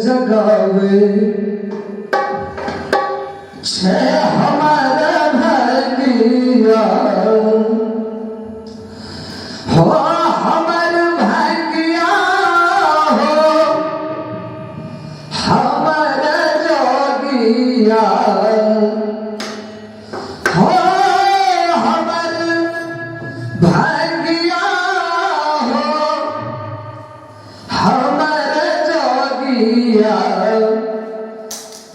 जगावे छे हमारा भागिया हो हमर भागिया हो हमर जोगिया हो हमर भागिया हो हमर जोगिया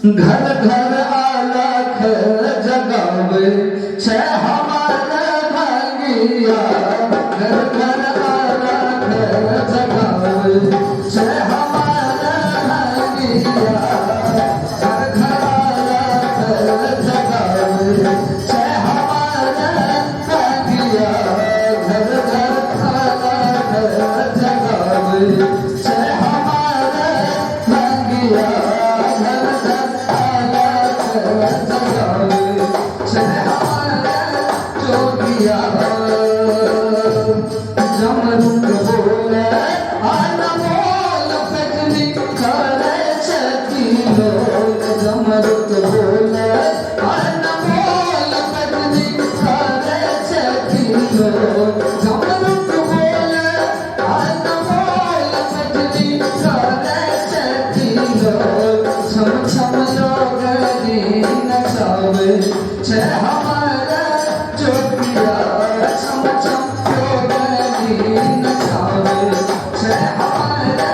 घर घर अलख जगावे छे हमार भागिया घर घर अलख जगावे छे हमार भागिया घर घर अलख जगावे छे हमार भागिया घर घर अलख जगावे छे हमार भागिया जमरूक बोले अनमोल पत्नी करे छती लोग जमरूक बोले अनमोल पत्नी करे छती लोग जमरूक बोले अनमोल पत्नी करे छती लोग छम छम लोग नचावे छे हमारा जोगिया छम छम लोग नचावे छे हमारा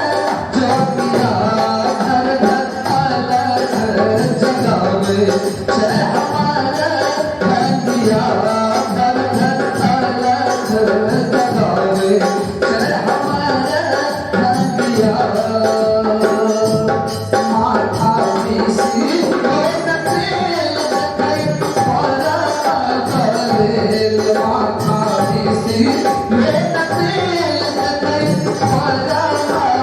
जोगिया घर घर अलख जगावे छे हमारा भागिया घर घर अलख जगावे छे हमारा भागिया माथा पीसी तेल देखै परा करेल माथा पीसी तेल देखै परा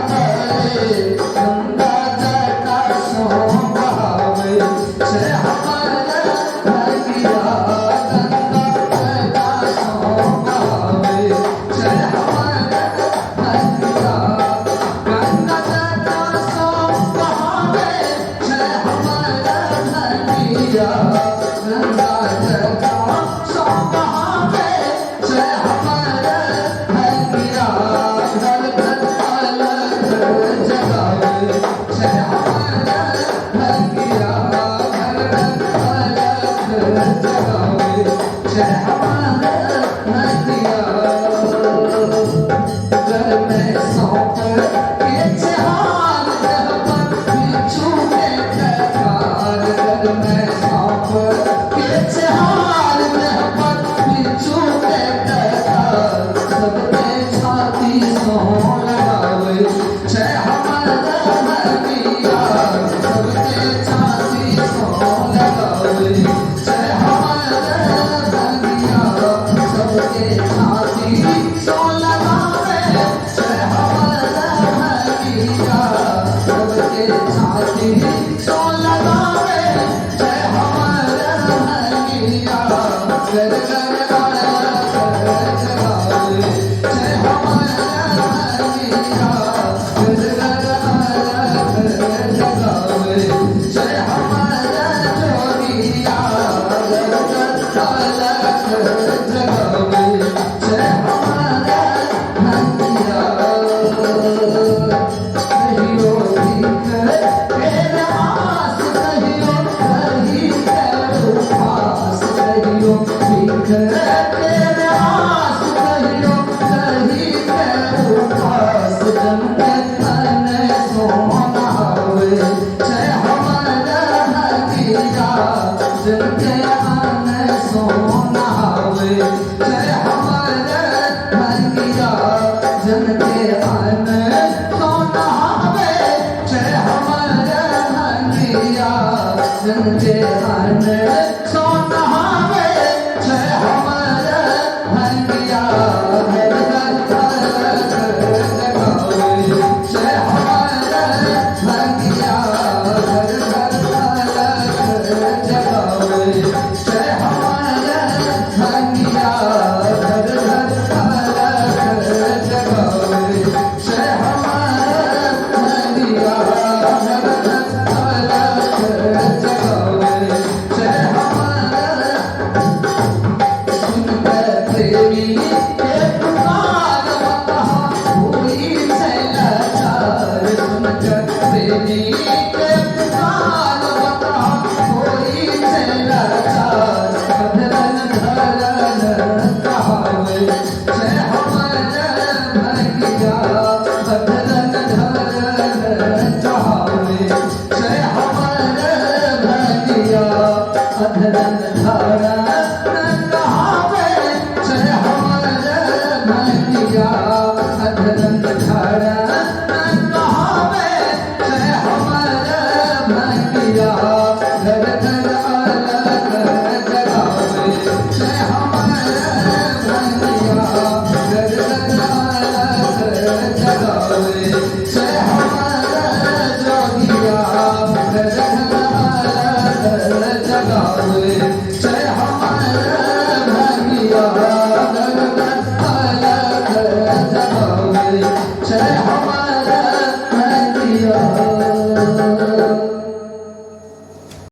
करेल गंगा जटा सो बहावे छे हमारा भागिया गंगा जटा सो बहावे छे हमारा भागिया गंगा जटा सो बहावे छे हमारा भागिया गंगा जटा सो बहावे छे हमारा भागिया घर घर अलख जगावे छे हमारा भागिया घर घर अलख जगावे छे हमारा भागिया घर में सौंप के छहाल देह पर बिच्छू के कगार घर में सौंप के छहाल देह पर बिच्छू के कगार सबके छाती सो लगावे छे हमारा भागिया सबके छाती सो लगावे छे हमारा भागिया सबके छाती सो लगावे छे हमारा भागिया सबके छाती सो लगावे छे हमारा भागिया घर घर अलख जगावे छे हमारा भागिया घर घर अलख जगावे छे हमारा जोगिया घर घर अलख जगावे छे हमारा भागिया कहियो ठीक तेरे आस कहियो रही तेरे उपास कहियो ठीक तेरे आस कहियो रही तेरे उपास जम के तन सोना होवे छे हमारा भागिया जम के तन सोना होवे छे हमारा भागिया जम के तन सोना होवे छे हमारा भागिया जम के तन सोना होवे छे हमारा भागिया घर घर अलख जगावे छे हमारा भागिया घर घर अलख जगावे छे हमारा भागिया घर घर अलख जगावे छे हमारा प्रेमी